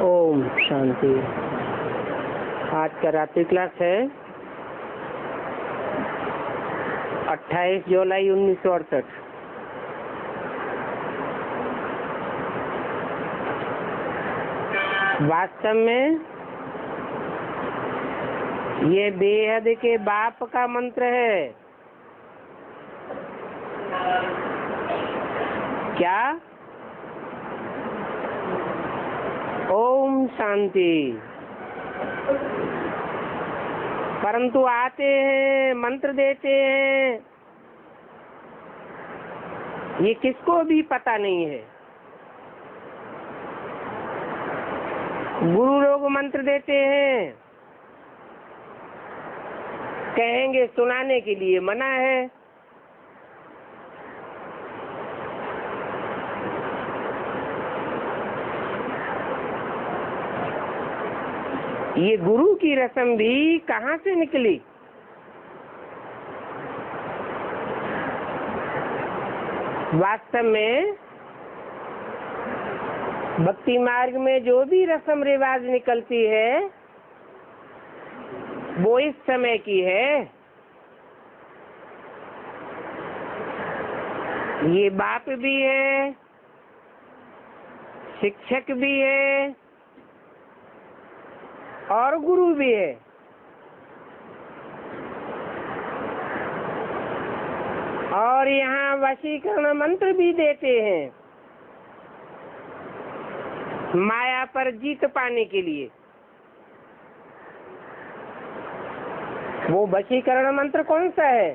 ओम शांति। आज का रात्रि क्लास है 28 जुलाई 1968। वास्तव में ये बेहद के बाप का मंत्र है। क्या? ओम शांति। परंतु आते हैं, मंत्र देते हैं, ये किसको भी पता नहीं है। गुरु लोग मंत्र देते हैं, कहेंगे सुनाने के लिए मना है। ये गुरु की रस्म भी कहाँ से निकली? वास्तव में भक्ति मार्ग में जो भी रस्म रिवाज निकलती है वो इस समय की है। ये बाप भी है, शिक्षक भी है और गुरु भी है। और यहाँ वशीकरण मंत्र भी देते हैं। माया पर जीत पाने के लिए। वो वशीकरण मंत्र कौन सा है?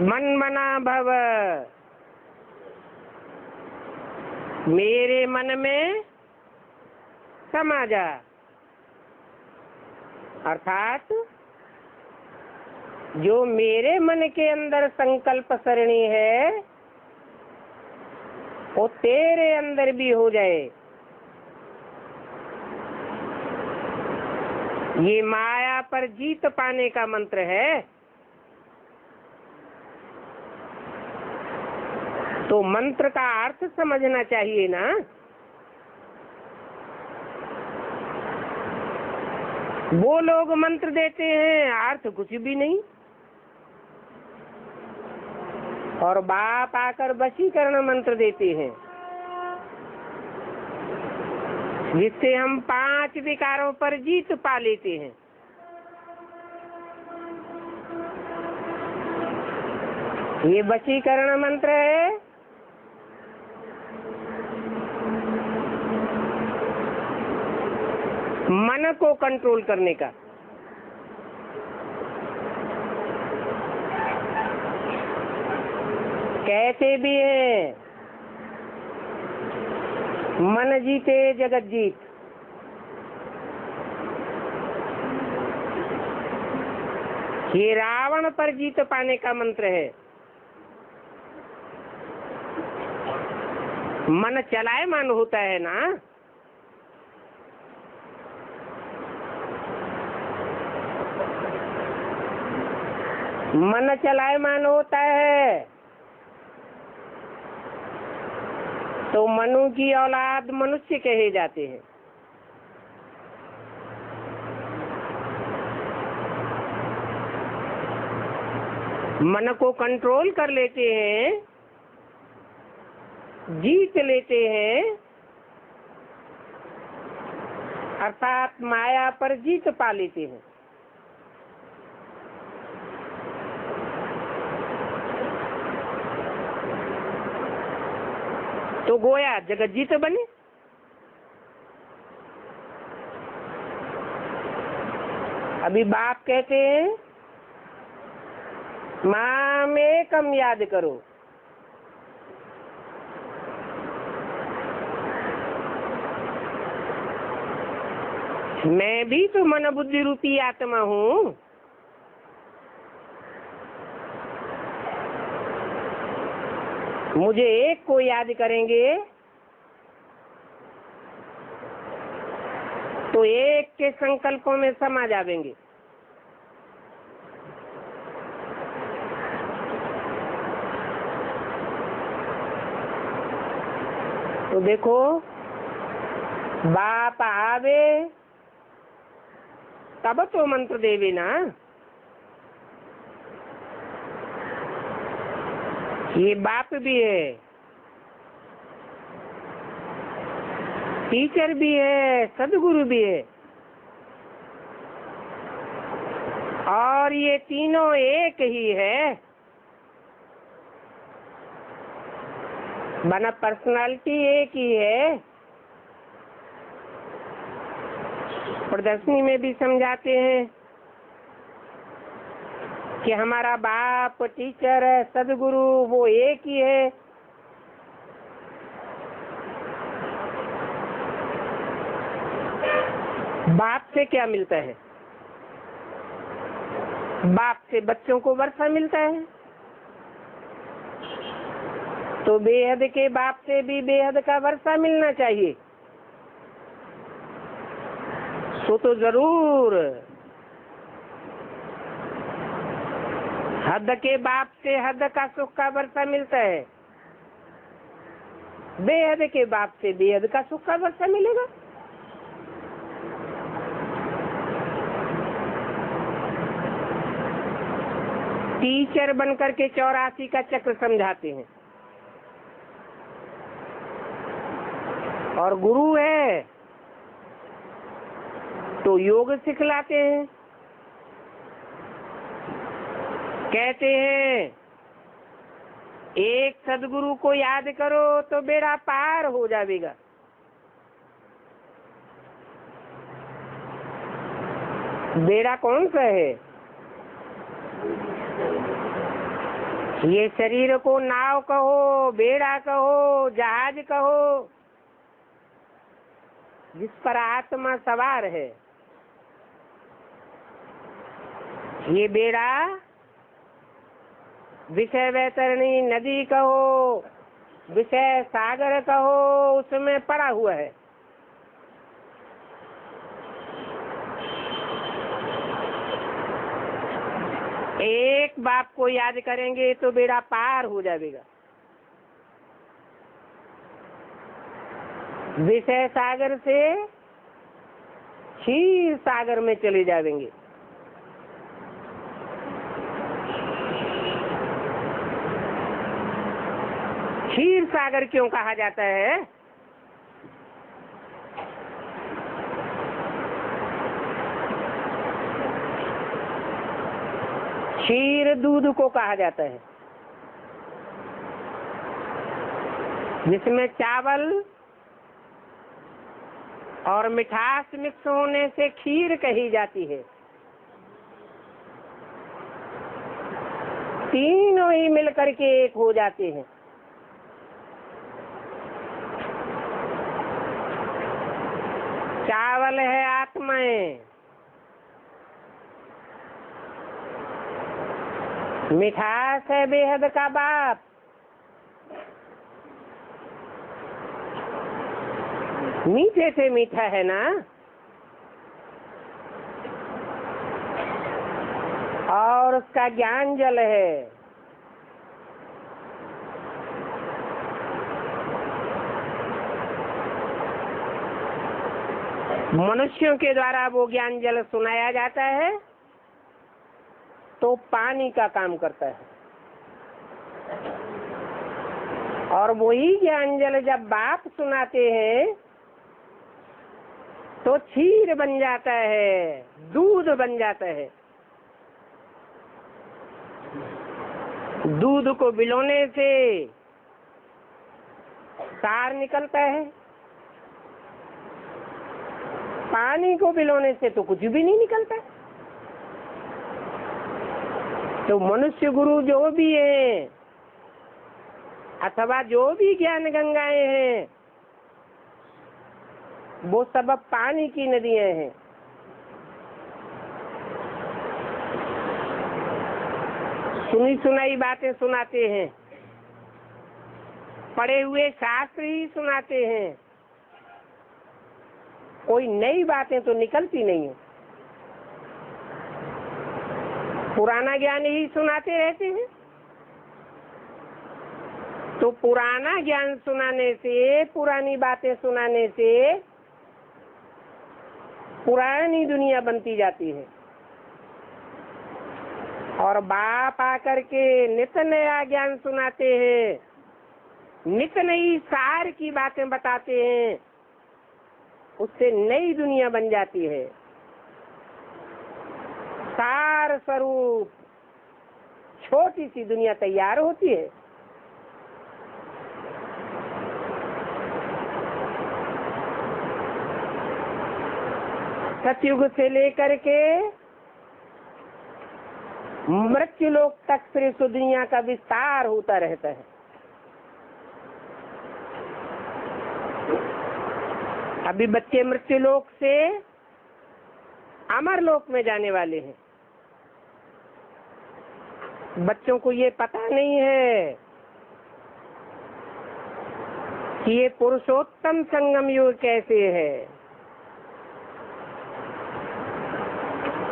मन मना भव, मेरे मन में समा जा। अर्थात जो मेरे मन के अंदर संकल्प सरणी है वो तेरे अंदर भी हो जाए। ये माया पर जीत पाने का मंत्र है। तो मंत्र का अर्थ समझना चाहिए ना। वो लोग मंत्र देते हैं, अर्थ कुछ भी नहीं, और बाप आकर वशीकरण मंत्र देते हैं, जिससे हम 5 विकारों पर जीत पा लेते हैं। ये वशीकरण मंत्र है। मन को कंट्रोल करने का। कहते भी हैं मन जीते जगत जीत। ये रावण पर जीत पाने का मंत्र है। मन चलायमान होता है ना। मन चलायमान होता है तो मनु की औलाद मनुष्य कहे जाते हैं। मन को कंट्रोल कर लेते हैं, जीत लेते हैं, अर्थात माया पर जीत पा लेते हैं। तो गोया जगत जीत बने। अभी बाप कहते हैं माँ में कम याद करो। मैं भी तो मन बुद्धि रूपी आत्मा हूँ। मुझे एक को याद करेंगे तो एक के संकल्पों में समा जाएंगे। तो देखो बाप आवे तब तो मंत्र देवे ना। ये बाप भी है, टीचर भी है, सदगुरु भी है, और ये तीनों एक ही है। बना पर्सनालिटी एक ही है। प्रदर्शनी में भी समझाते हैं कि हमारा बाप टीचर है, सदगुरु वो एक ही है। बाप से क्या मिलता है? बाप से बच्चों को वर्षा मिलता है, तो बेहद के बाप से भी बेहद का वर्षा मिलना चाहिए। तो जरूर हद के बाप से हद का सुख का वर्षा मिलता है, बेहद के बाप से बेहद का सुख का वर्षा मिलेगा। टीचर बनकर के 84 का चक्र समझाते हैं, और गुरु है तो योग सिखलाते हैं। कहते हैं एक सदगुरु को याद करो तो बेड़ा पार हो जाएगा। बेड़ा कौन सा है? ये शरीर को नाव कहो, बेड़ा कहो, जहाज कहो, जिस पर आत्मा सवार है। ये बेड़ा विषय वैतरणी नदी कहो, विषय सागर कहो, उसमें पड़ा हुआ है। एक बाप को याद करेंगे तो बेड़ा पार हो जाएगा। विषय सागर से क्षीर सागर में चले जाएंगे। क्षीर सागर क्यों कहा जाता है? क्षीर दूध को कहा जाता है, जिसमें चावल और मिठास मिक्स होने से खीर कही जाती है। तीनों ही मिलकर के एक हो जाते हैं। चावल है आत्माएं, मिठास है बेहद का बाप, मीठे से मीठा है ना, और उसका ज्ञान जल है। मनुष्यों के द्वारा वो ज्ञान जल सुनाया जाता है तो पानी का काम करता है, और वही ज्ञान जल जब बाप सुनाते हैं तो क्षीर बन जाता है, दूध बन जाता है। दूध को बिलोने से सार निकलता है, पानी को बिलोने से तो कुछ भी नहीं निकलता। तो मनुष्य गुरु जो भी है अथवा जो भी ज्ञान गंगाएं हैं, वो सब पानी की नदियां हैं। सुनी सुनाई बातें सुनाते हैं, पढ़े हुए शास्त्र ही सुनाते हैं, कोई नई बातें तो निकलती नहीं है। पुराना ज्ञान ही सुनाते रहते हैं। तो पुराना ज्ञान सुनाने से, पुरानी बातें सुनाने से पुरानी दुनिया बनती जाती है, और बाप आकर के नित नया ज्ञान सुनाते हैं, नित नई सार की बातें बताते हैं, उससे नई दुनिया बन जाती है। सार स्वरूप छोटी सी दुनिया तैयार होती है। सतयुग से लेकर के मृत्यु लोक तक फिर इस दुनिया का विस्तार होता रहता है। अभी बच्चे मृत्यु लोक से अमर लोक में जाने वाले हैं। बच्चों को ये पता नहीं है कि ये पुरुषोत्तम संगम युग कैसे है,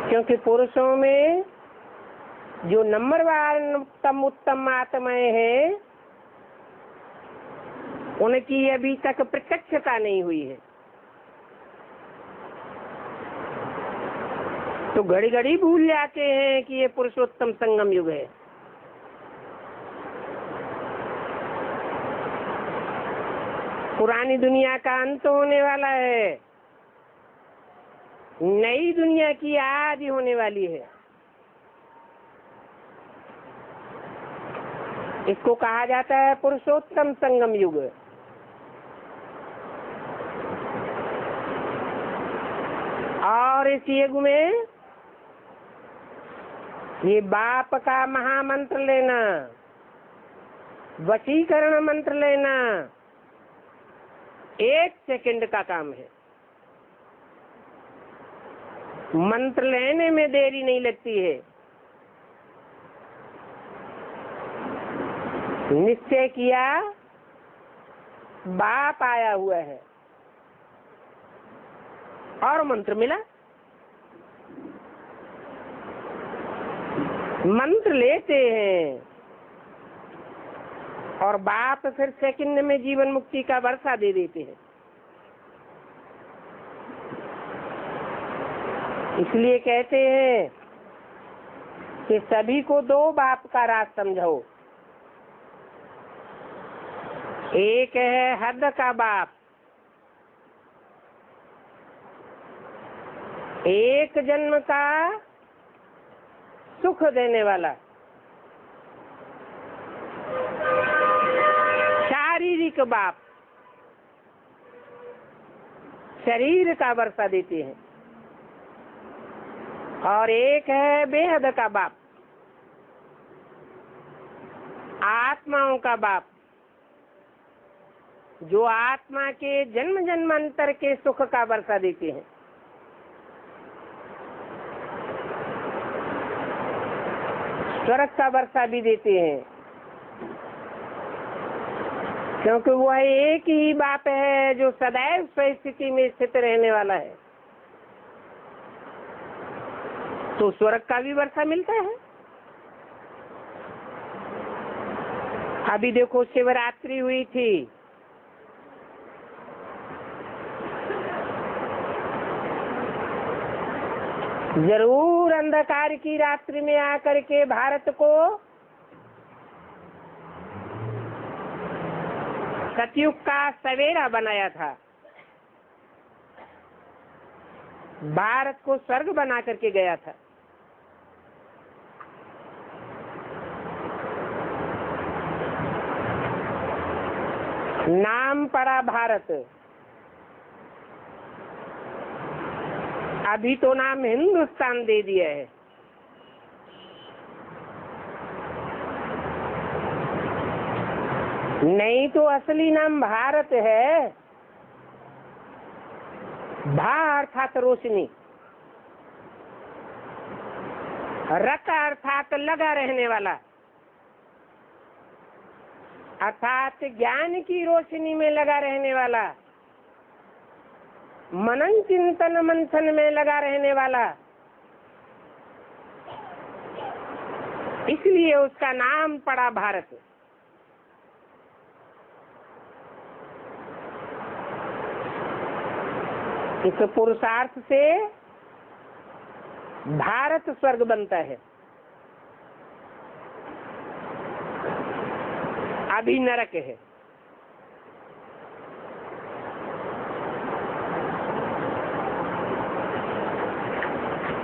क्योंकि पुरुषों में जो नंबरवार उत्तम आत्माएं हैं, उनकी अभी तक प्रत्यक्षता नहीं हुई है। तो घड़ी घड़ी भूल जाते हैं कि ये पुरुषोत्तम संगम युग है। पुरानी दुनिया का अंत होने वाला है, नई दुनिया की आदि होने वाली है। इसको कहा जाता है पुरुषोत्तम संगम युग। और इस युग में ये बाप का महामंत्र लेना, वशीकरण मंत्र लेना 1 सेकंड का काम है। मंत्र लेने में देरी नहीं लगती है। निश्चय किया, बाप आया हुआ है और मंत्र मिला। मंत्र लेते हैं और बाप फिर सेकंड में जीवन मुक्ति का वर्षा दे देते हैं। इसलिए कहते हैं कि सभी को 2 बाप का राज समझो। एक है हद का बाप, एक जन्म का सुख देने वाला, शारीरिक बाप, शरीर का वर्षा देते हैं। और एक है बेहद का बाप, आत्माओं का बाप, जो आत्मा के जन्म जन्मांतर के सुख का वर्षा देते हैं। स्वर्ग का वर्षा भी देते हैं, क्योंकि वह एक ही बाप है जो सदैव स्थिति में स्थित रहने वाला है। तो स्वर्ग का भी वर्षा मिलता है। अभी देखो शिवरात्रि हुई थी, जरूर अंधकार की रात्रि में आकर के भारत को सतयुग का सवेरा बनाया था, भारत को स्वर्ग बना करके गया था। नाम पड़ा भारत, अभी तो नाम हिंदुस्तान दे दिया है। नहीं तो असली नाम भारत है। भा अर्थात रोशनी, रत अर्थात लगा रहने वाला, अर्थात ज्ञान की रोशनी में लगा रहने वाला, मनन चिंतन मंथन में लगा रहने वाला। इसलिए उसका नाम पड़ा भारत। इस पुरुषार्थ से भारत स्वर्ग बनता है। अभी नरक है।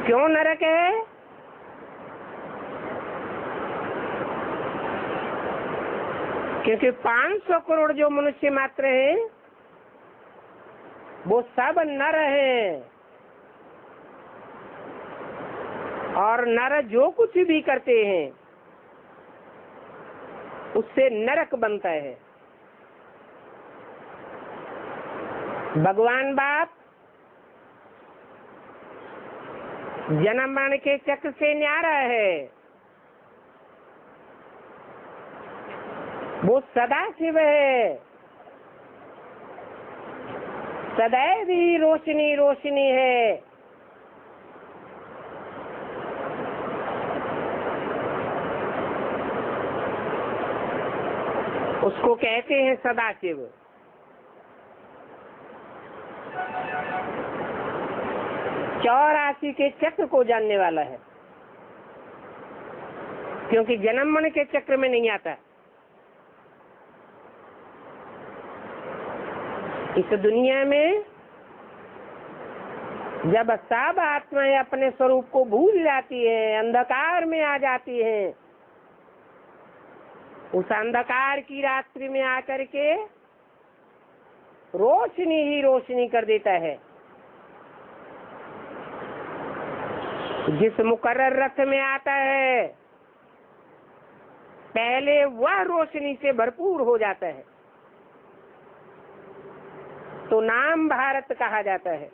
क्यों नरक है? क्योंकि 500 करोड़ जो मनुष्य मात्र हैं वो सब नर हैं, और नर जो कुछ भी करते हैं उससे नरक बनता है। भगवान बाप जन्म मरण के चक्र से न्यारा है। वो सदा शिव है, सदैव ही रोशनी रोशनी है। उसको कहते हैं सदाशिव। चौरासी के चक्र को जानने वाला है, क्योंकि जन्म मरण के चक्र में नहीं आता। इस दुनिया में जब सब आत्माएं अपने स्वरूप को भूल जाती है, अंधकार में आ जाती है, उस अंधकार की रात्रि में आकर के रोशनी ही रोशनी कर देता है। जिस मुकर्रर रथ में आता है पहले वह रोशनी से भरपूर हो जाता है, तो नाम भारत कहा जाता है।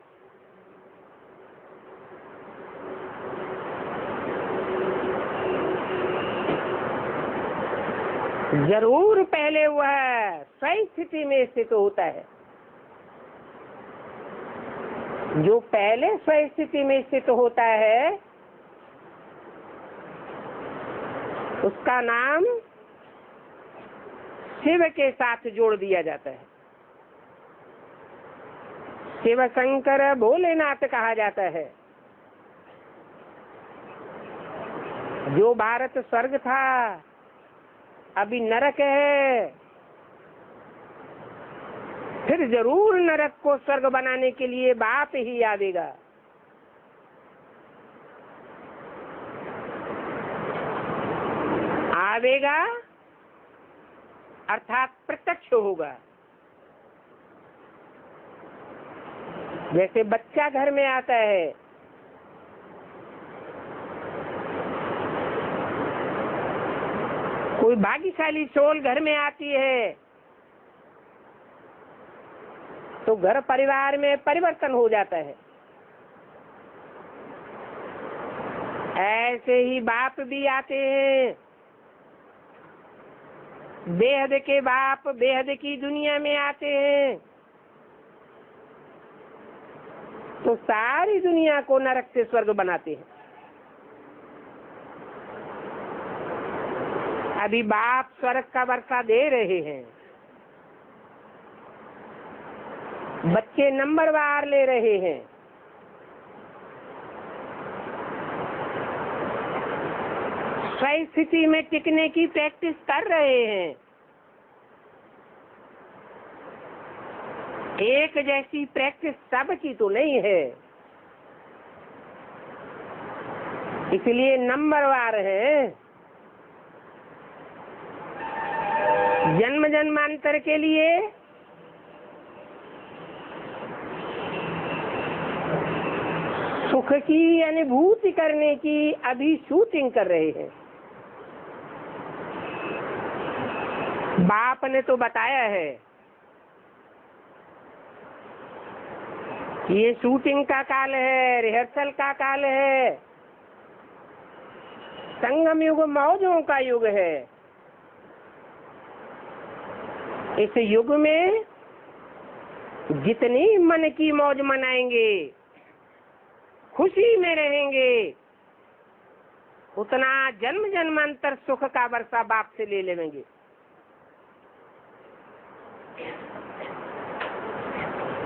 जरूर पहले वह सही स्थिति में स्थित होता है। जो पहले सही स्थिति में स्थित होता है उसका नाम शिव के साथ जोड़ दिया जाता है। शिव शंकर भोलेनाथ कहा जाता है। जो भारत स्वर्ग था अभी नरक है, फिर जरूर नरक को स्वर्ग बनाने के लिए बाप ही आवेगा। आवेगा अर्थात प्रत्यक्ष होगा। जैसे बच्चा घर में आता है, कोई भाग्यशाली सोल घर में आती है तो घर परिवार में परिवर्तन हो जाता है। ऐसे ही बाप भी आते हैं। बेहद के बाप बेहद की दुनिया में आते हैं तो सारी दुनिया को नरक से स्वर्ग बनाते हैं। अभी बाप स्वर्ग का वर्षा दे रहे हैं, बच्चे नंबरवार ले रहे हैं। सही स्थिति में टिकने की प्रैक्टिस कर रहे हैं। एक जैसी प्रैक्टिस सबकी तो नहीं है, इसलिए नंबरवार है। जन्म जन्मांतर के लिए सुख की अनुभूति करने की अभी शूटिंग कर रहे हैं। बाप ने तो बताया है ये शूटिंग का काल है, रिहर्सल का काल है, संगम युग मौजों का युग है। इस युग में जितनी मन की मौज मनाएंगे, खुशी में रहेंगे, उतना जन्म जन्मांतर सुख का वर्षा बाप से ले लेंगे।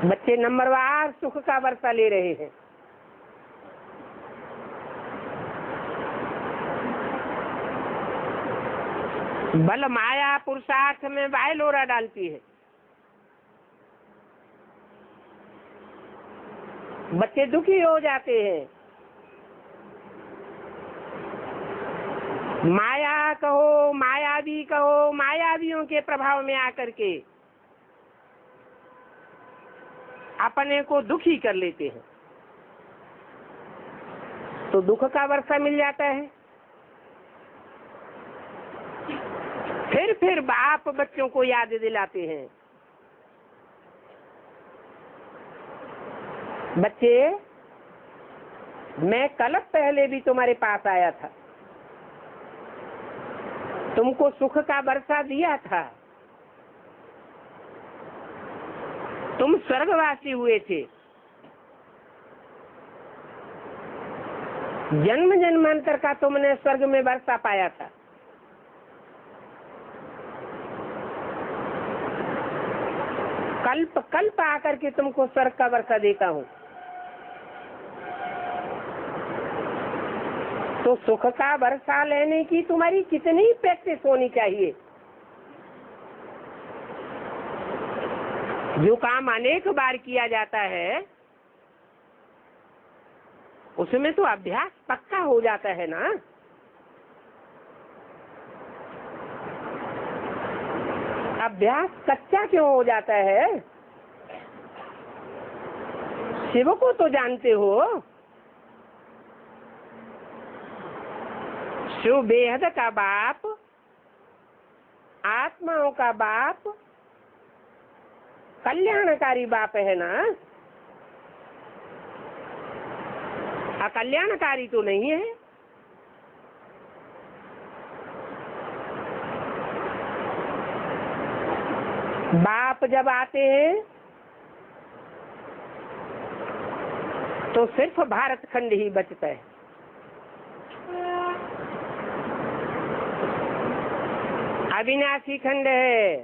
बच्चे नंबरवार सुख का वर्षा ले रहे हैं। बल माया पुरुषार्थ में वायलोरा डालती है। बच्चे दुखी हो जाते हैं। माया कहो, मायावी कहो, मायावियों के प्रभाव में आकर के अपने को दुखी कर लेते हैं तो दुख का वर्षा मिल जाता है। फिर बाप बच्चों को याद दिलाते हैं, बच्चे मैं कल पहले भी तुम्हारे पास आया था, तुमको सुख का वर्षा दिया था, तुम स्वर्गवासी हुए थे। जन्म जन्मांतर का तुमने स्वर्ग में वर्षा पाया था। कल्प कल्प आकर के तुमको स्वर्ग का वर्षा देता हूँ। तो सुख का वर्षा लेने की तुम्हारी कितनी प्रैक्टिस होनी चाहिए। जो काम अनेक बार किया जाता है उसमें तो अभ्यास पक्का हो जाता है ना। अभ्यास कच्चा क्यों हो जाता है? शिव को तो जानते हो, शिव बेहद का बाप, आत्माओं का बाप, कल्याणकारी बाप है ना। अकल्याणकारी तो नहीं है। बाप जब आते हैं तो सिर्फ भारत खंड ही बचता है। अविनाशी खंड है,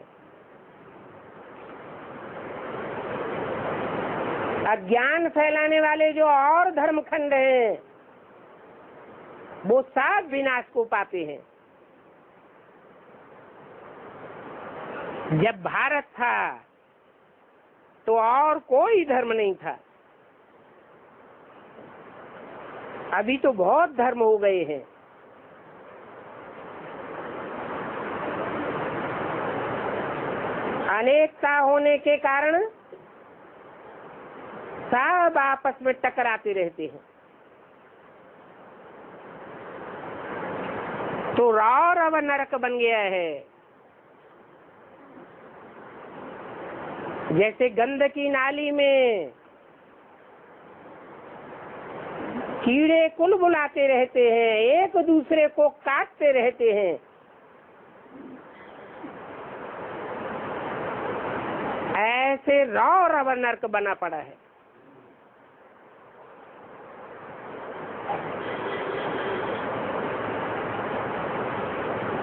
अज्ञान फैलाने वाले जो और धर्म खंड हैं वो सब विनाश को पाते हैं। जब भारत था तो और कोई धर्म नहीं था, अभी तो बहुत धर्म हो गए हैं। अनेकता होने के कारण सब आपस में टकराते रहते हैं। तो रौरव नरक बन गया है। जैसे गंध की नाली में कीड़े कुल बुलाते रहते हैं, एक दूसरे को काटते रहते हैं, ऐसे रौरव नरक बना पड़ा है।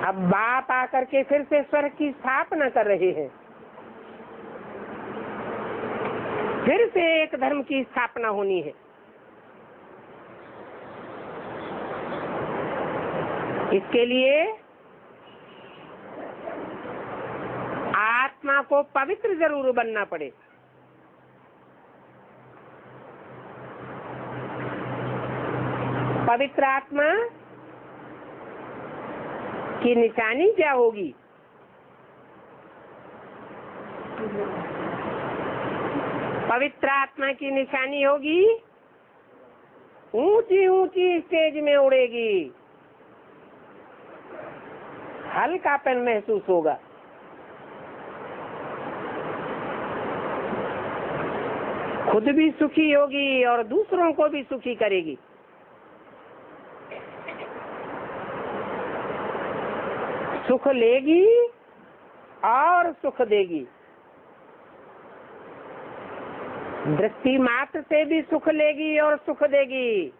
अब बाप आकर के फिर से स्वर्ग की स्थापना कर रहे हैं, फिर से एक धर्म की स्थापना होनी है। इसके लिए आत्मा को पवित्र जरूर बनना पड़े। पवित्र आत्मा की निशानी क्या होगी? पवित्र आत्मा की निशानी होगी ऊंची ऊंची स्टेज में उड़ेगी, हल्कापन महसूस होगा। खुद भी सुखी होगी और दूसरों को भी सुखी करेगी। सुख लेगी और सुख देगी। दृष्टि मात्र से भी सुख लेगी और सुख देगी।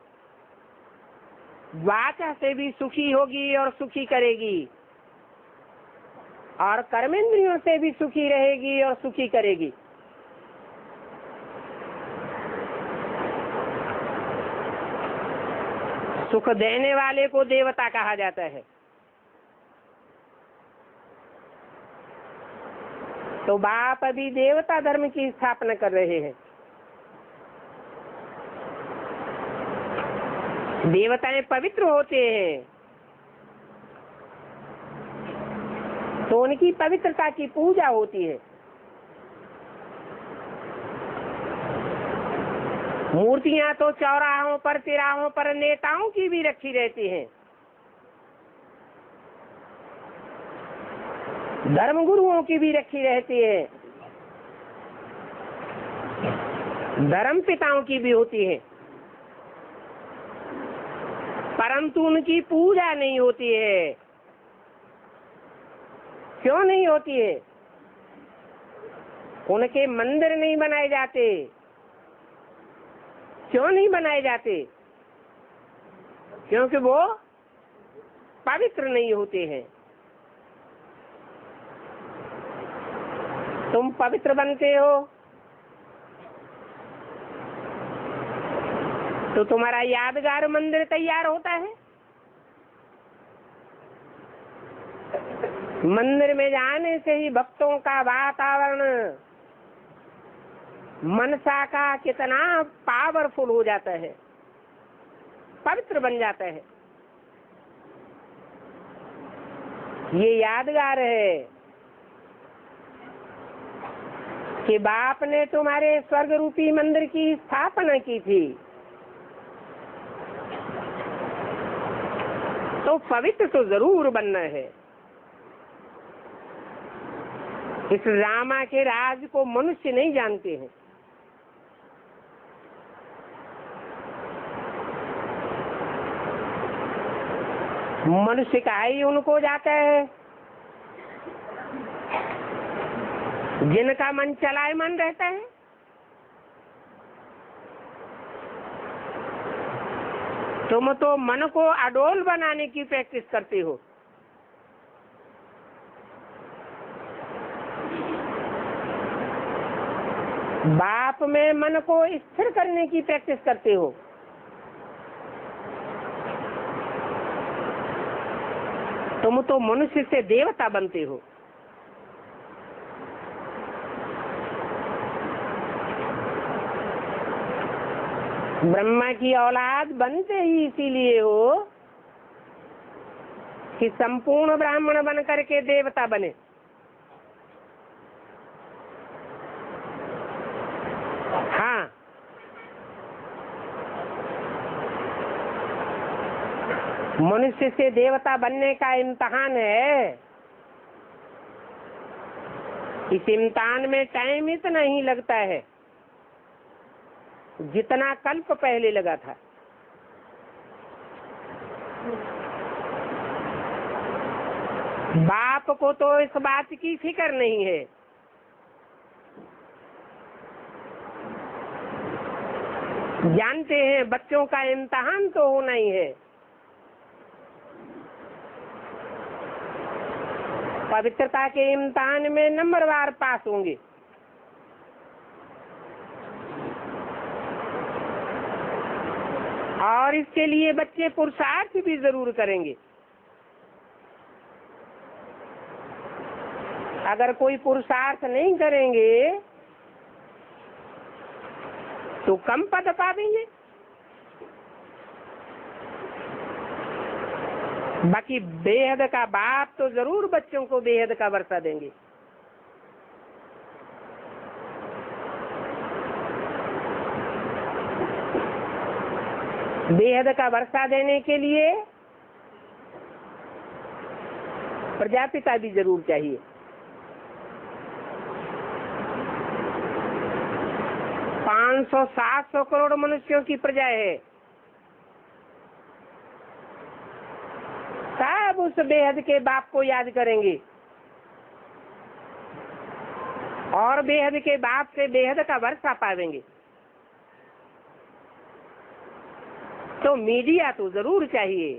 वाचा से भी सुखी होगी और सुखी करेगी, और कर्मेंद्रियों से भी सुखी रहेगी और सुखी करेगी। सुख देने वाले को देवता कहा जाता है। तो बाप अभी देवता धर्म की स्थापना कर रहे हैं। देवताएं पवित्र होते हैं तो उनकी पवित्रता की पूजा होती है। मूर्तियां तो चौराहों पर, तिराहों पर नेताओं की भी रखी रहती हैं, धर्म गुरुओं की भी रखी रहती है, धर्म पिताओं की भी होती है, परंतु उनकी पूजा नहीं होती है। क्यों नहीं होती है? उनके मंदिर नहीं बनाए जाते। क्यों नहीं बनाए जाते? क्योंकि वो पवित्र नहीं होते हैं। तुम पवित्र बनते हो तो तुम्हारा यादगार मंदिर तैयार होता है। मंदिर में जाने से ही भक्तों का वातावरण मनसा का कितना पावरफुल हो जाता है, पवित्र बन जाता है। ये यादगार है। कि बाप ने तुम्हारे स्वर्ग रूपी मंदिर की स्थापना की थी, तो पवित्र तो जरूर बनना है। इस रामा के राज को मनुष्य नहीं जानते हैं। मनुष्य का ही उनको जाता है जिनका मन चलायमान रहता है। तुम तो मन को अडोल बनाने की प्रैक्टिस करते हो। बाप में मन को स्थिर करने की प्रैक्टिस करते हो। तुम तो मनुष्य से देवता बनते हो। ब्रह्मा की औलाद बनते ही इसीलिए हो कि संपूर्ण ब्राह्मण बन करके देवता बने। हाँ, मनुष्य से देवता बनने का इम्तिहान है। इस इम्तिहान में टाइम इतना ही लगता है जितना कल्प पहले लगा था। बाप को तो इस बात की फिक्र नहीं है। जानते हैं बच्चों का इम्तिहान तो होना ही है। पवित्रता के इम्तिहान में नंबरवार पास होंगे। और इसके लिए बच्चे पुरुषार्थ भी जरूर करेंगे। अगर कोई पुरुषार्थ नहीं करेंगे तो कम पद पाएंगे। बाकी बेहद का बाप तो जरूर बच्चों को बेहद का वर्षा देंगे। बेहद का वर्षा देने के लिए प्रजापिता भी जरूर चाहिए। पाँच सौ 700 करोड़ मनुष्यों की प्रजा है। सब उस बेहद के बाप को याद करेंगे और बेहद के बाप से बेहद का वर्षा पावेंगे। तो मीडिया तो जरूर चाहिए।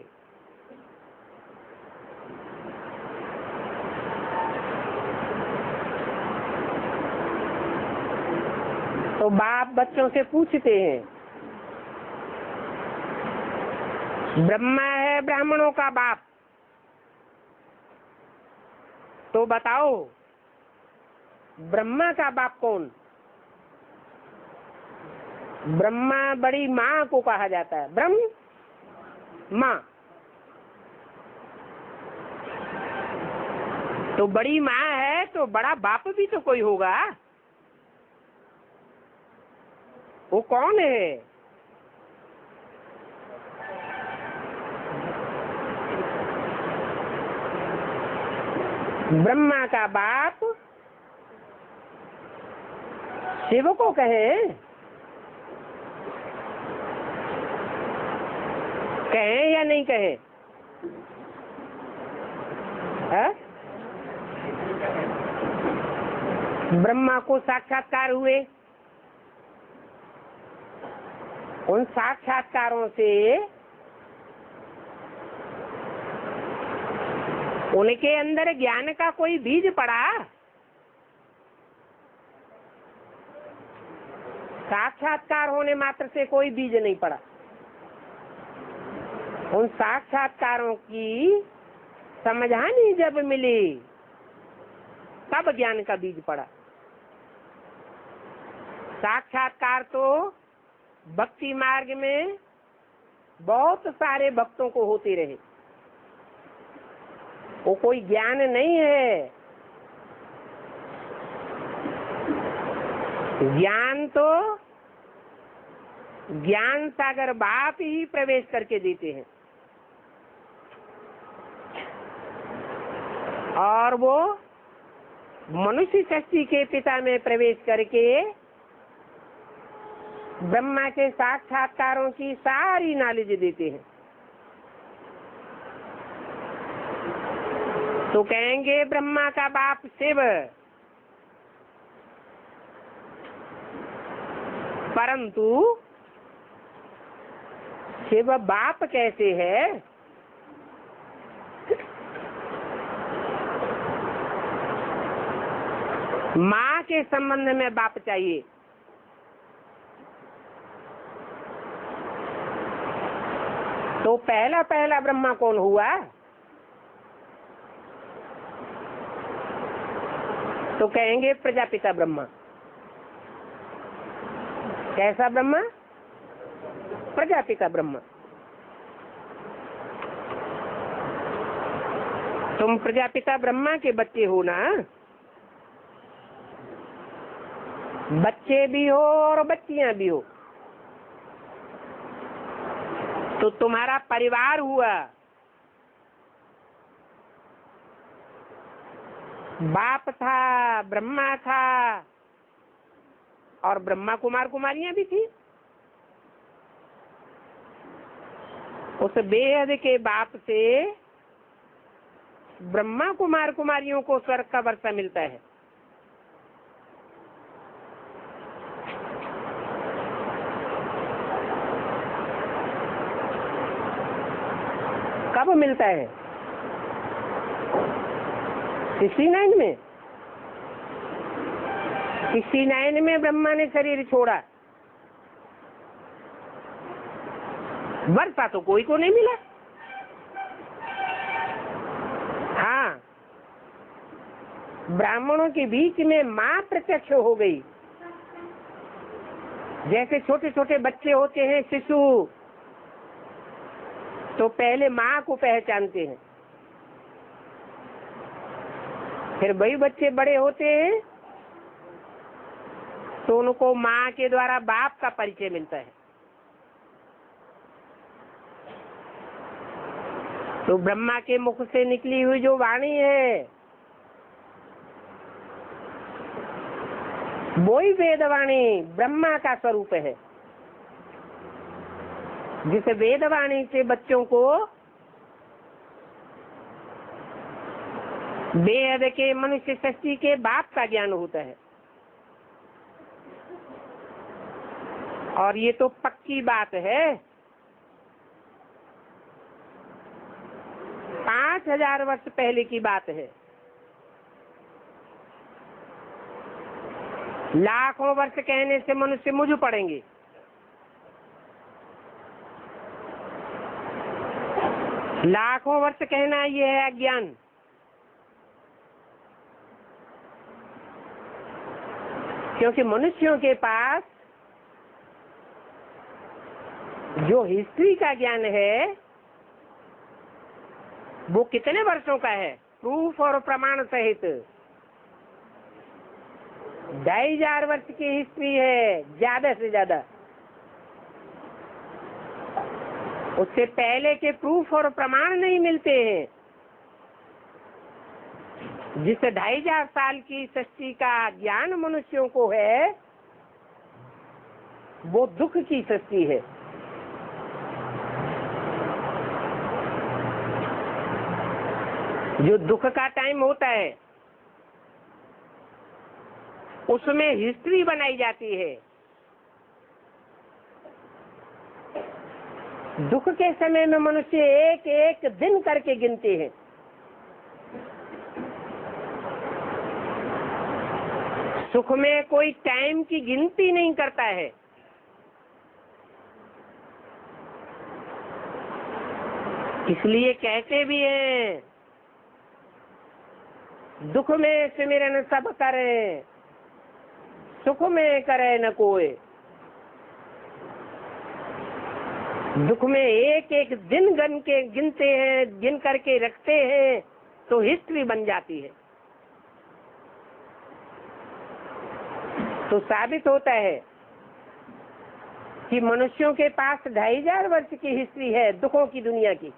तो बाप बच्चों से पूछते हैं, ब्रह्मा है ब्राह्मणों का बाप, तो बताओ ब्रह्मा का बाप कौन? ब्रह्मा बड़ी माँ को कहा जाता है, ब्रह्म माँ। तो बड़ी माँ है तो बड़ा बाप भी तो कोई होगा। वो कौन है? ब्रह्मा का बाप शिव को कहें या नहीं कहें? है? ब्रह्मा को साक्षात्कार हुए। उन साक्षात्कारों से उनके अंदर ज्ञान का कोई बीज पड़ा? साक्षात्कार होने मात्र से कोई बीज नहीं पड़ा। उन साक्षात्कारों की समझानी जब मिली तब ज्ञान का बीज पड़ा। साक्षात्कार तो भक्ति मार्ग में बहुत सारे भक्तों को होते रहे। वो कोई ज्ञान नहीं है। ज्ञान तो ज्ञान सागर बाप ही प्रवेश करके देते हैं, और वो मनुष्य शक्ति के पिता में प्रवेश करके ब्रह्मा के साक्षात्कारों की सारी नॉलेज देते हैं। तो कहेंगे ब्रह्मा का बाप शिव, परंतु शिव बाप कैसे है? माँ के संबंध में बाप चाहिए। तो पहला पहला ब्रह्मा कौन हुआ? तो कहेंगे प्रजापिता ब्रह्मा। कैसा ब्रह्मा? प्रजापिता ब्रह्मा। तुम प्रजापिता ब्रह्मा के बच्चे हो ना, बच्चे भी हो और बच्चियां भी हो, तो तुम्हारा परिवार हुआ। बाप था, ब्रह्मा था, और ब्रह्मा कुमार कुमारियां भी थी। उस बेहद के बाप से ब्रह्मा कुमार कुमारियों को स्वर्ग का वर्षा मिलता है। कब मिलता है? 69 में। 69 में ब्रह्मा ने शरीर छोड़ा, वर्षा तो कोई को नहीं मिला। हाँ, ब्राह्मणों के बीच में माँ प्रत्यक्ष हो गई। जैसे छोटे छोटे बच्चे होते हैं, शिशु, तो पहले माँ को पहचानते हैं, फिर वही बच्चे बड़े होते हैं तो उनको माँ के द्वारा बाप का परिचय मिलता है। तो ब्रह्मा के मुख से निकली हुई जो वाणी है, वही वेदवाणी ब्रह्मा का स्वरूप है। जिस वेदवाणी से बच्चों को बेहद के मनुष्य शक्ति के बाप का ज्ञान होता है। और ये तो पक्की बात है। 5000 वर्ष पहले की बात है। लाखों वर्ष कहने से मनुष्य मुझ पड़ेंगे। लाखों वर्ष कहना ये है अज्ञान। क्योंकि मनुष्यों के पास जो हिस्ट्री का ज्ञान है वो कितने वर्षों का है? प्रूफ और प्रमाण सहित 2500 वर्ष की हिस्ट्री है, ज्यादा से ज्यादा। उससे पहले के प्रूफ और प्रमाण नहीं मिलते हैं। जिस 2500 साल की सृष्टि का ज्ञान मनुष्यों को है, वो दुख की सृष्टि है। जो दुख का टाइम होता है उसमें हिस्ट्री बनाई जाती है। दुख के समय में मनुष्य एक एक दिन करके गिनते हैं। सुख में कोई टाइम की गिनती नहीं करता है। इसलिए कहते भी हैं, दुख में सिमरन सब करे, सुख में करे न कोई। दुख में एक एक दिन गिनते हैं, गिन करके रखते हैं, तो हिस्ट्री बन जाती है। तो साबित होता है कि मनुष्यों के पास 2500 वर्ष की हिस्ट्री है दुखों की दुनिया की,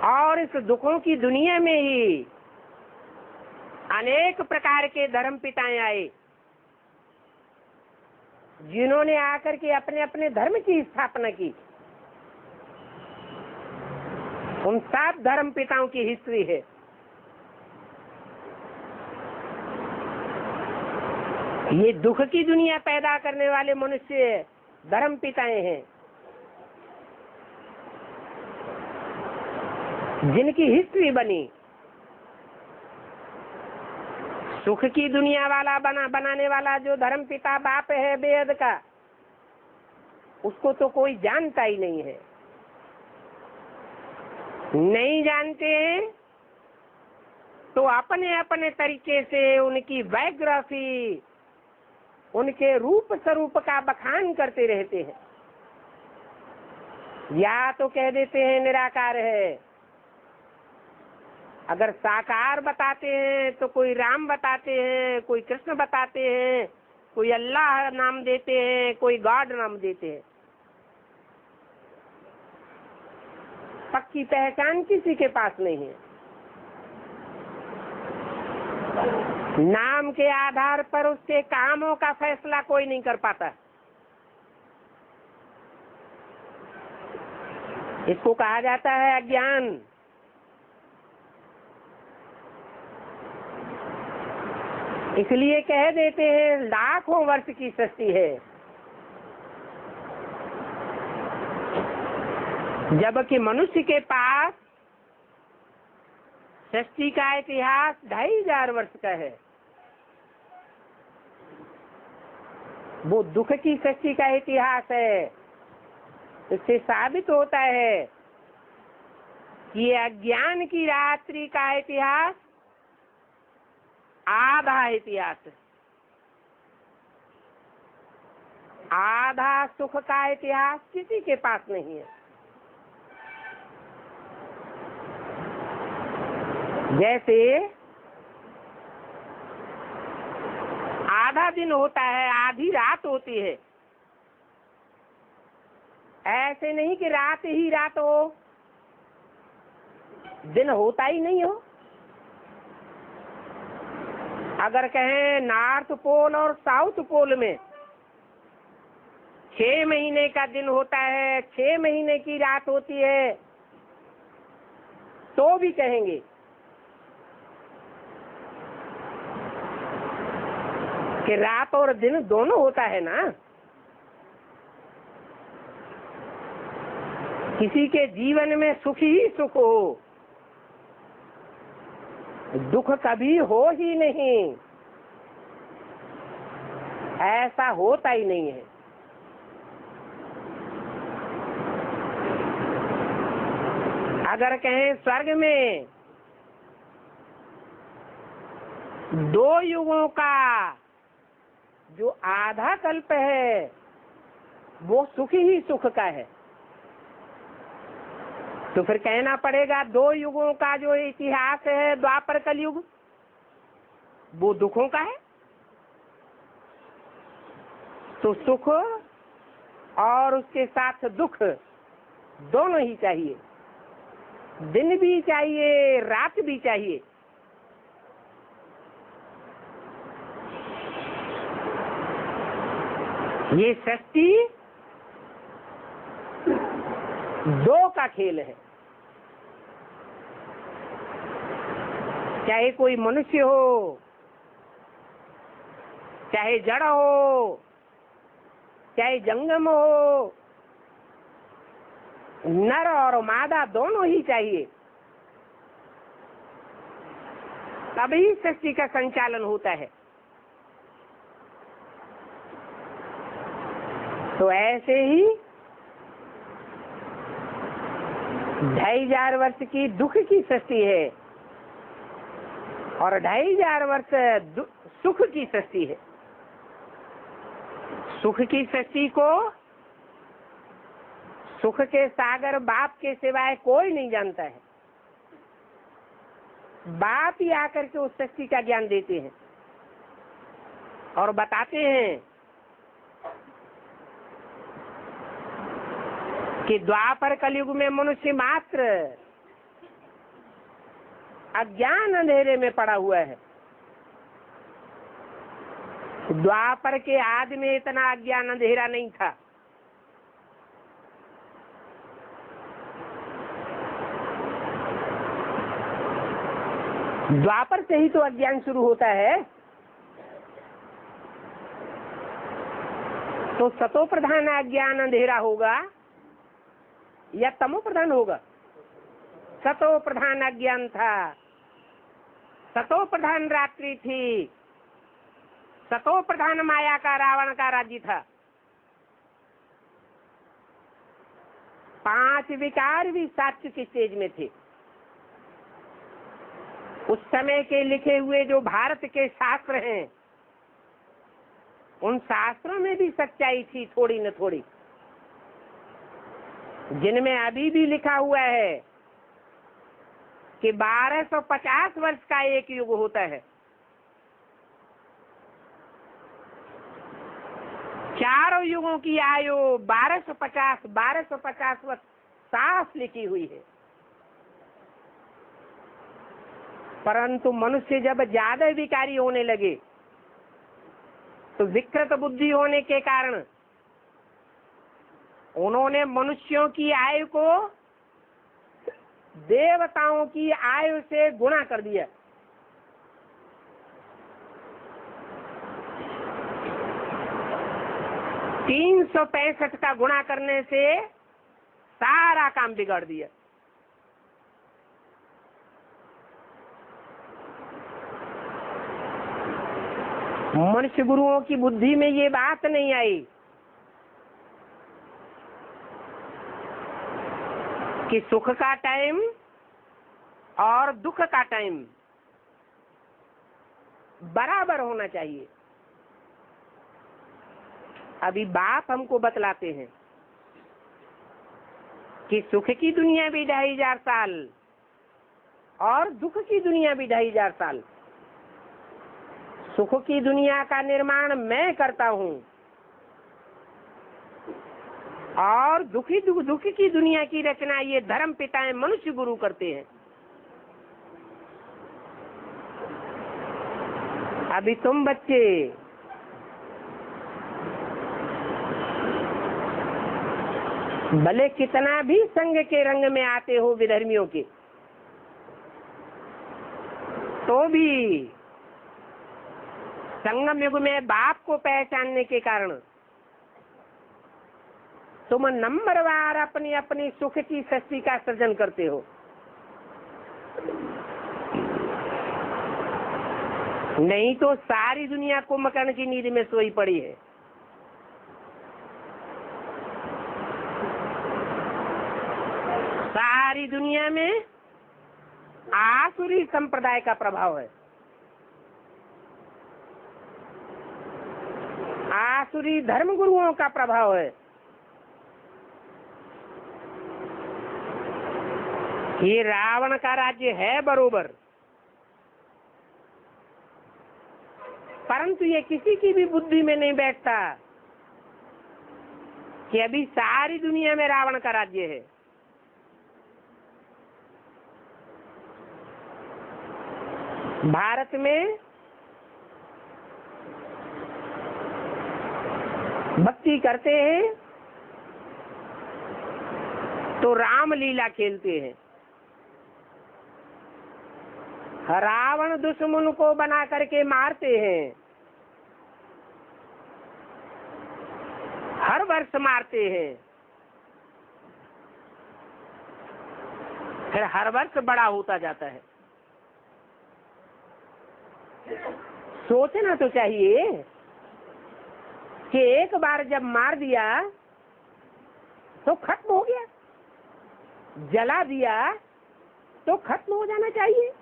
और इस दुखों की दुनिया में ही अनेक प्रकार के धर्म पिताएं आए, जिन्होंने आकर के अपने अपने धर्म की स्थापना की। उन 7 धर्म पिताओं की हिस्ट्री है। ये दुख की दुनिया पैदा करने वाले मनुष्य धर्म पिताएं हैं, जिनकी हिस्ट्री बनी। सुख की दुनिया वाला बनाने वाला जो धर्म पिता बाप है बेहद का, उसको तो कोई जानता ही नहीं है। नहीं जानते हैं तो अपने अपने तरीके से उनकी बायोग्राफी, उनके रूप स्वरूप का बखान करते रहते हैं। या तो कह देते हैं निराकार है, अगर साकार बताते हैं तो कोई राम बताते हैं, कोई कृष्ण बताते हैं, कोई अल्लाह नाम देते हैं, कोई गॉड नाम देते हैं। पक्की पहचान किसी के पास नहीं है। नाम के आधार पर उसके कामों का फैसला कोई नहीं कर पाता। इसको कहा जाता है अज्ञान। इसलिए कह देते हैं लाखों वर्ष की सृष्टि है, जबकि मनुष्य के पास सृष्टि का इतिहास 2500 वर्ष का है। वो दुख की सृष्टि का इतिहास है। इससे साबित होता है कि अज्ञान की रात्रि का इतिहास आधा इतिहास है। आधा सुख का इतिहास किसी के पास नहीं है। जैसे आधा दिन होता है, आधी रात होती है। ऐसे नहीं कि रात ही रात हो, दिन होता ही नहीं हो। अगर कहें नॉर्थ पोल और साउथ पोल में 6 महीने का दिन होता है, 6 महीने की रात होती है, तो भी कहेंगे। कि रात और दिन दोनों होता है ना। किसी के जीवन में सुख ही सुख हो, दुख कभी हो ही नहीं, ऐसा होता ही नहीं है। अगर कहें स्वर्ग में 2 युगों का जो आधा कल्प है वो सुख ही सुख का है, तो फिर कहना पड़ेगा 2 युगों का जो इतिहास है द्वापर कलयुग, वो दुखों का है। तो सुख और उसके साथ दुख दोनों ही चाहिए, दिन भी चाहिए, रात भी चाहिए। ये सृष्टि 2 का खेल है। चाहे कोई मनुष्य हो, चाहे जड़ हो, चाहे जंगम हो, नर और मादा दोनों ही चाहिए, तभी सृष्टि का संचालन होता है। तो ऐसे ही 2500 वर्ष की दुख की सृष्टि है और 2500 वर्ष सुख की सृष्टि है। सुख की सृष्टि को सुख के सागर बाप के सिवाय कोई नहीं जानता है। बाप ही आकर के उस सृष्टि का ज्ञान देते हैं। और बताते हैं कि द्वापर कलयुग में मनुष्य मात्र अज्ञान अंधेरे में पड़ा हुआ है। द्वापर के आदि में इतना अज्ञान अंधेरा नहीं था। द्वापर से ही तो अज्ञान शुरू होता है। तो सतो प्रधान अज्ञान अंधेरा होगा या तमो प्रधान होगा? सतो प्रधान अज्ञान था, सतो प्रधान रात्रि थी, सतो प्रधान माया का रावण का राज्य था। 5 विकार भी सात्विक की स्टेज में थे। उस समय के लिखे हुए जो भारत के शास्त्र हैं, उन शास्त्रों में भी सच्चाई थी थोड़ी न थोड़ी, जिनमें अभी भी लिखा हुआ है कि 1250 वर्ष का एक युग होता है। 4 युगों की आयु 1250 वर्ष साफ लिखी हुई है। परंतु मनुष्य जब ज्यादा विकारी होने लगे तो विकृत बुद्धि होने के कारण उन्होंने मनुष्यों की आयु को देवताओं की आयु से गुणा कर दिया। तीन 365 का गुणा करने से सारा काम बिगाड़ दिया। मनुष्य गुरुओं की बुद्धि में ये बात नहीं आई कि सुख का टाइम और दुख का टाइम बराबर होना चाहिए। अभी बाप हमको बतलाते हैं कि सुख की दुनिया भी 2500 साल और दुख की दुनिया भी 2500 साल। सुख की दुनिया का निर्माण मैं करता हूँ और दुख की दुनिया की रचना ये धर्म पिताएं मनुष्य गुरु करते हैं। अभी तुम बच्चे भले कितना भी संग के रंग में आते हो विधर्मियों के, तो भी संगम युग में बाप को पहचानने के कारण तुम नंबरवार अपनी अपनी सुख की सृष्टि का सृजन करते हो। नहीं तो सारी दुनिया कुंभकर्ण की नींद में सोई पड़ी है। सारी दुनिया में आसुरी संप्रदाय का प्रभाव है। आसुरी धर्म गुरुओं का प्रभाव है। ये रावण का राज्य है बरोबर, परंतु ये किसी की भी बुद्धि में नहीं बैठता कि अभी सारी दुनिया में रावण का राज्य है। भारत में भक्ति करते हैं तो राम लीला खेलते हैं। रावण दुश्मन को बना करके मारते हैं, हर वर्ष मारते हैं, फिर हर वर्ष बड़ा होता जाता है। सोचना तो चाहिए कि एक बार जब मार दिया तो खत्म हो गया, जला दिया तो खत्म हो जाना चाहिए।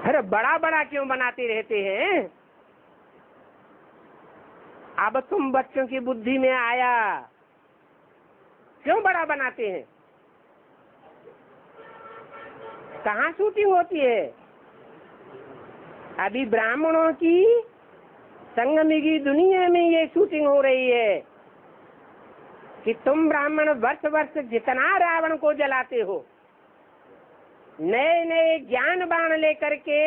अरे बड़ा बड़ा क्यों बनाते रहते हैं? अब तुम बच्चों की बुद्धि में आया, क्यों बड़ा बनाते हैं? कहाँ शूटिंग होती है? अभी ब्राह्मणों की संगमिगी दुनिया में ये शूटिंग हो रही है कि तुम ब्राह्मण वर्ष वर्ष जितना रावण को जलाते हो, नए नए ज्ञान बाण लेकर के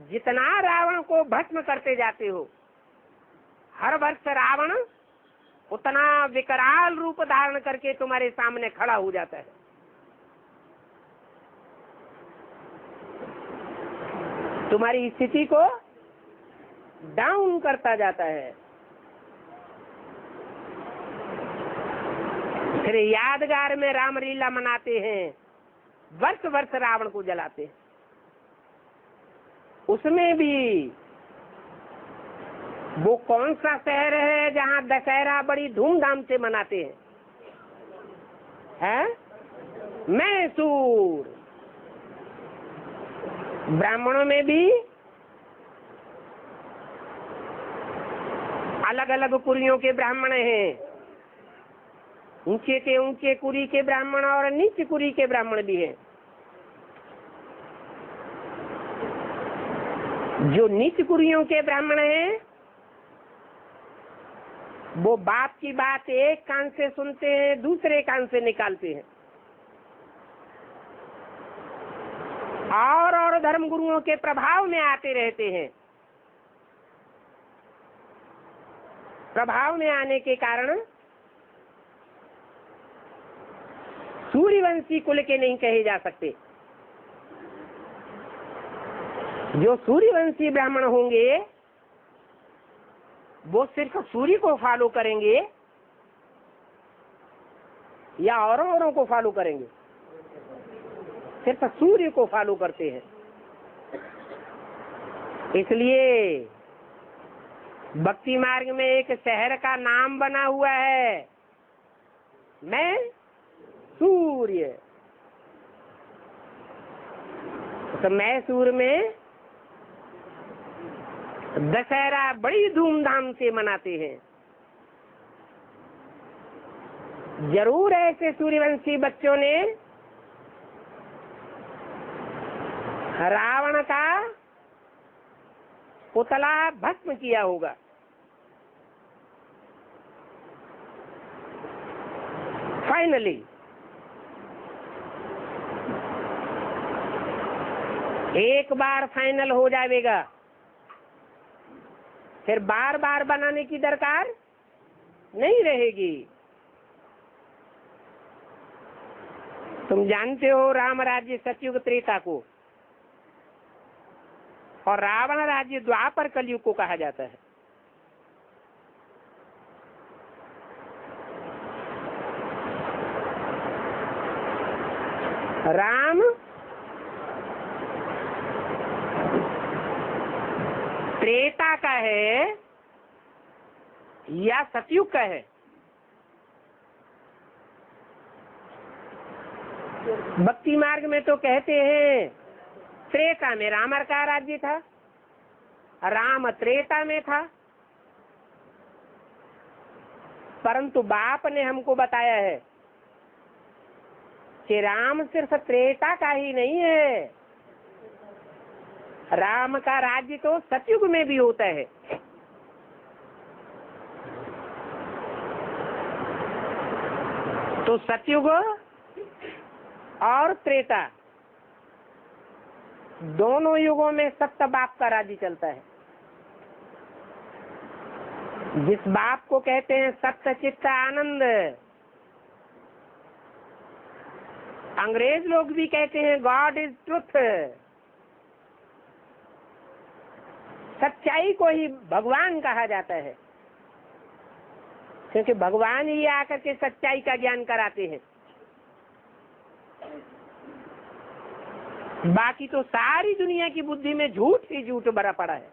जितना रावण को भस्म करते जाते हो, हर वर्ष रावण उतना विकराल रूप धारण करके तुम्हारे सामने खड़ा हो जाता है। तुम्हारी स्थिति को डाउन करता जाता है। फिर यादगार में रामलीला मनाते हैं, वर्ष वर्ष रावण को जलाते हैं। उसमें भी वो कौन सा शहर है जहाँ दशहरा बड़ी धूमधाम से मनाते हैं? मैसूर। ब्राह्मणों में भी अलग अलग कुरियों के ब्राह्मण हैं, ऊंचे के ऊंचे कुरी के ब्राह्मण और नीच कुरी के ब्राह्मण भी हैं। जो नीच कुरियों के ब्राह्मण हैं वो बाप की बात एक कान से सुनते हैं, दूसरे कान से निकालते हैं, और धर्म गुरुओं के प्रभाव में आते रहते हैं। प्रभाव में आने के कारण सूर्यवंशी कुल के नहीं कहे जा सकते। जो सूर्यवंशी ब्राह्मण होंगे वो सिर्फ सूर्य को फॉलो करेंगे या औरों को फॉलो करेंगे? सिर्फ सूर्य को फॉलो करते हैं। इसलिए भक्ति मार्ग में एक शहर का नाम बना हुआ है, मैं सूर्य। तो मैसूर में दशहरा बड़ी धूमधाम से मनाते हैं। जरूर ऐसे सूर्यवंशी बच्चों ने रावण का पुतला भस्म किया होगा। फाइनली एक बार फाइनल हो जाएगा, फिर बार बार बनाने की दरकार नहीं रहेगी। तुम जानते हो राम राज्य सतयुग त्रेता को और रावण राज्य द्वापर कलयुग को कहा जाता है। राम त्रेता का है या सतयुग का है? भक्ति मार्ग में तो कहते हैं त्रेता में राम का राज्य था, राम त्रेता में था। परंतु बाप ने हमको बताया है कि राम सिर्फ त्रेता का ही नहीं है, राम का राज्य तो सतयुग में भी होता है। तो सतयुग और त्रेता दोनों युगों में सत्य बाप का राज्य चलता है। जिस बाप को कहते हैं सत्य चित्त आनंद, अंग्रेज लोग भी कहते हैं गॉड इज ट्रुथ। सच्चाई को ही भगवान कहा जाता है, क्योंकि भगवान ही आकर के सच्चाई का ज्ञान कराते हैं। बाकी तो सारी दुनिया की बुद्धि में झूठ ही झूठ भरा पड़ा है।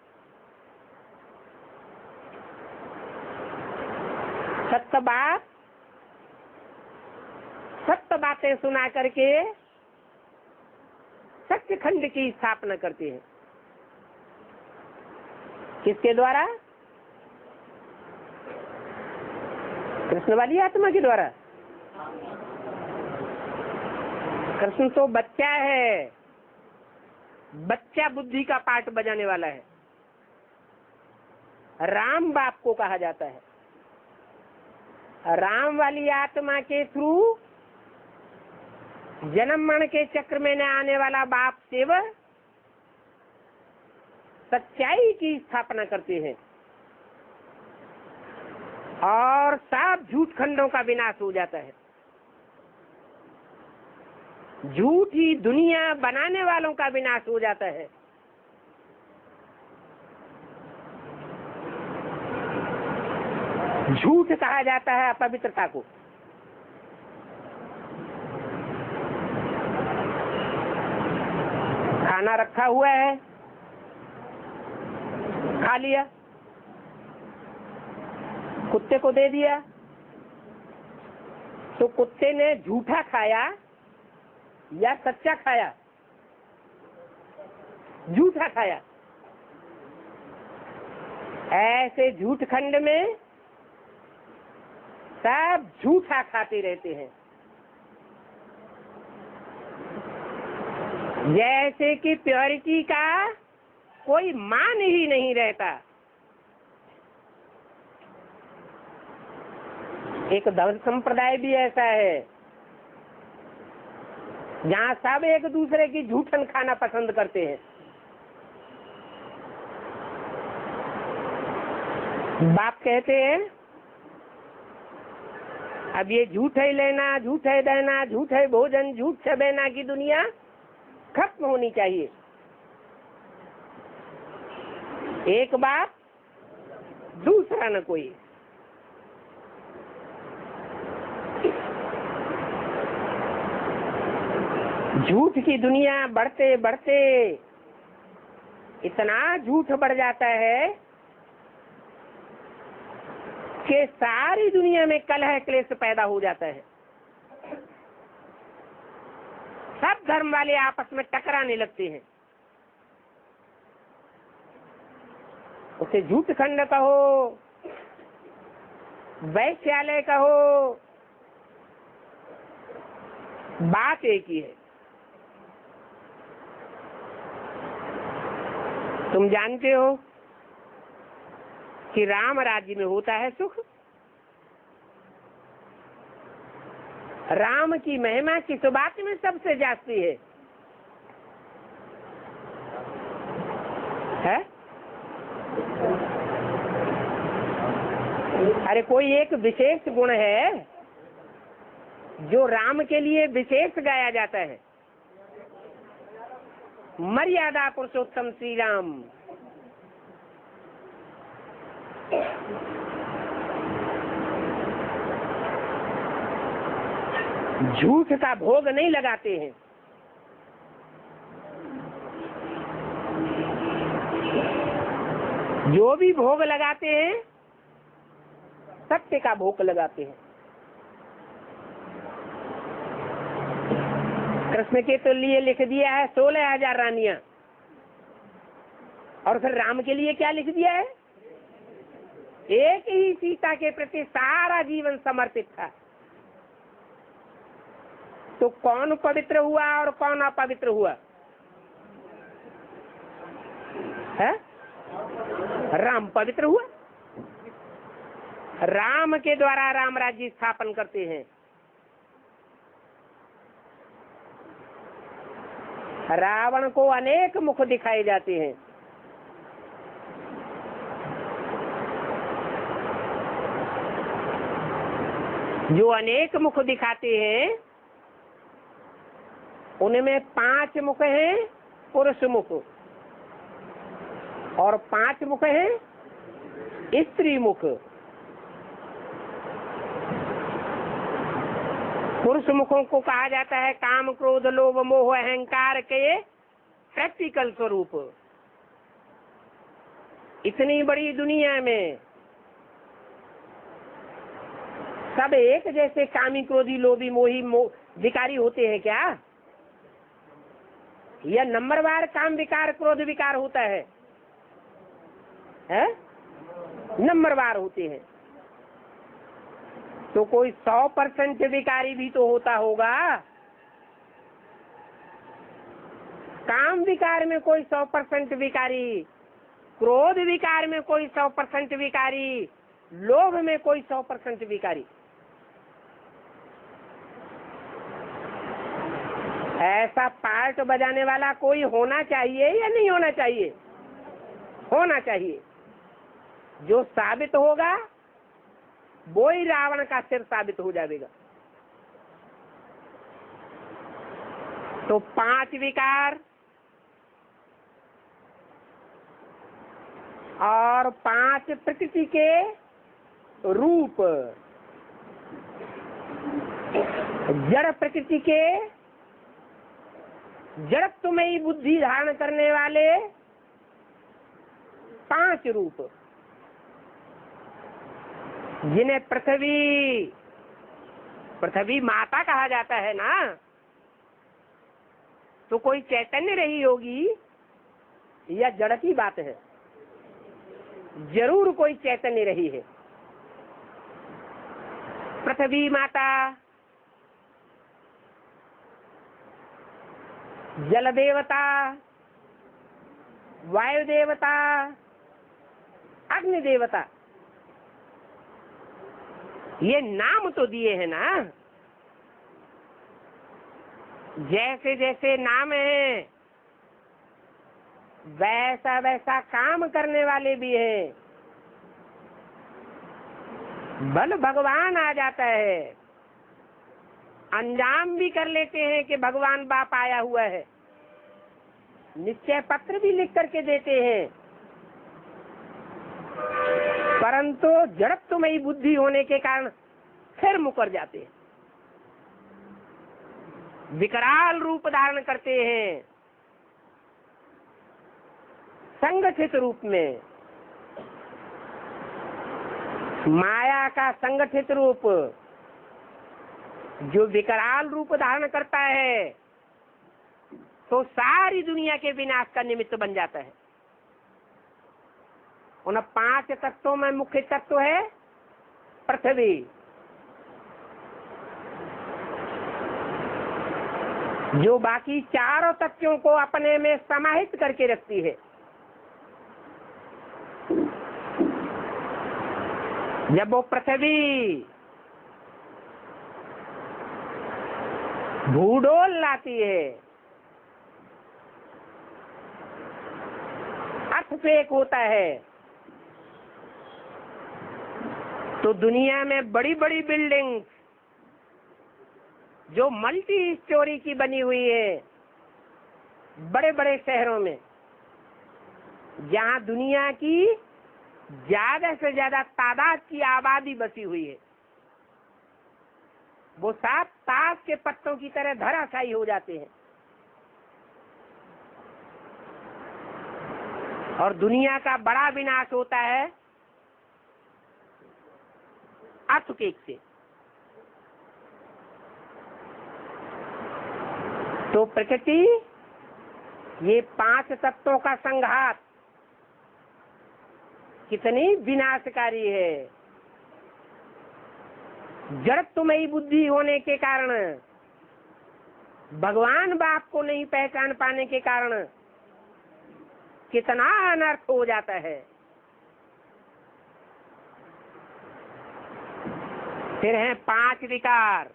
सत्य बात सत्य बातें सुना करके सत्यखंड की स्थापना करते हैं। किसके द्वारा? कृष्ण वाली आत्मा के द्वारा। कृष्ण तो बच्चा है, बच्चा बुद्धि का पाठ बजाने वाला है। राम बाप को कहा जाता है। राम वाली आत्मा के थ्रू जन्म मरण के चक्र में न आने वाला बाप शिव सच्चाई की स्थापना करते हैं और सब झूठ खंडों का विनाश हो जाता है। झूठी दुनिया बनाने वालों का विनाश हो जाता है। झूठ कहा जाता है अपवित्रता को। खाना रखा हुआ है, खा लिया, कुत्ते को दे दिया, तो कुत्ते ने झूठा खाया या सच्चा खाया? झूठा खाया। ऐसे झूठ खंड में सब झूठा खाते रहते हैं। जैसे कि प्योरिटी का कोई मान ही नहीं रहता। एक धर्म संप्रदाय भी ऐसा है जहाँ सब एक दूसरे की झूठन खाना पसंद करते हैं। बाप कहते हैं अब ये झूठ है लेना, झूठ है देना, झूठ है भोजन, झूठ चबेना की दुनिया खत्म होनी चाहिए। एक बाप, दूसरा न कोई। झूठ की दुनिया बढ़ते बढ़ते इतना झूठ बढ़ जाता है कि सारी दुनिया में कलह क्लेश पैदा हो जाता है। सब धर्म वाले आपस में टकराने लगते हैं। उसे झूठ खंड कहो, वैश्यालय कहो, बात एक ही है। तुम जानते हो कि राम राज्य में होता है सुख। राम की महिमा किस बात में सबसे जाती है? अरे कोई एक विशेष गुण है जो राम के लिए विशेष गाया जाता है। मर्यादा पुरुषोत्तम श्री राम। झूठ का भोग नहीं लगाते हैं। जो भी भोग लगाते हैं सत्य का भोग लगाते हैं। कृष्ण के तो लिए लिख दिया है 16,000 रानियां, और फिर राम के लिए क्या लिख दिया है? एक ही सीता के प्रति सारा जीवन समर्पित था। तो कौन पवित्र हुआ और कौन अपवित्र हुआ है? राम पवित्र हुआ। राम के द्वारा राम राज्य स्थापन करते हैं। रावण को अनेक मुख दिखाए जाते हैं। जो अनेक मुख दिखाते हैं उनमें 5 मुख हैं पुरुष मुख और 5 मुख हैं स्त्री मुख। पुरुष मुखों को कहा जाता है काम, क्रोध, लोभ, मोह, अहंकार के प्रैक्टिकल स्वरूप। इतनी बड़ी दुनिया में सब एक जैसे कामी, क्रोधी, लोभी, मोही, विकारी होते हैं क्या? यह नंबरवार काम विकार, क्रोध विकार होता है? नंबरवार होते हैं। तो कोई 100% विकारी भी तो होता होगा। काम विकार में कोई 100% विकारी, क्रोध विकार में कोई 100% विकारी, लोभ में कोई 100% विकारी। ऐसा पार्ट बजाने वाला कोई होना चाहिए या नहीं होना चाहिए? होना चाहिए। जो साबित होगा वो ही रावण का सिर साबित हो जाएगा। तो 5 विकार और 5 प्रकृति के रूप, जड़ प्रकृति के जड़त्वमयी बुद्धि धारण करने वाले 5 रूप, जिन्हें पृथ्वी माता कहा जाता है ना, तो कोई चैतन्य रही होगी या जड़ की बात है? जरूर कोई चैतन्य रही है। पृथ्वी माता, जल देवता, वायु देवता, अग्नि देवता, ये नाम तो दिए हैं ना। जैसे जैसे नाम है वैसा वैसा काम करने वाले भी हैं। बल भगवान आ जाता है, अंजाम भी कर लेते हैं कि भगवान बाप आया हुआ है, निश्चय पत्र भी लिख करके देते हैं, परंतु जड़त्वमयी बुद्धि होने के कारण फिर मुकर जाते हैं, विकराल रूप धारण करते हैं, संगठित रूप में। माया का संगठित रूप जो विकराल रूप धारण करता है तो सारी दुनिया के विनाश का निमित्त बन जाता है। उन 5 तत्वों में मुख्य तत्व है पृथ्वी, जो बाकी चारों तत्वों को अपने में समाहित करके रखती है। जब वो पृथ्वी भूडोल लाती है, अर्थक्वेक होता है, तो दुनिया में बड़ी बड़ी बिल्डिंग जो मल्टी स्टोरी की बनी हुई है, बड़े बड़े शहरों में, जहां दुनिया की ज्यादा से ज्यादा तादाद की आबादी बसी हुई है, वो सब ताश के पत्तों की तरह धराशायी हो जाते हैं और दुनिया का बड़ा विनाश होता है अर्थक्वेक से। तो प्रकृति ये 5 तत्वों का संघात कितनी विनाशकारी है। जड़त्वमयी बुद्धि होने के कारण, भगवान बाप को नहीं पहचान पाने के कारण कितना अनर्थ हो जाता है। फिर हैं 5 विकार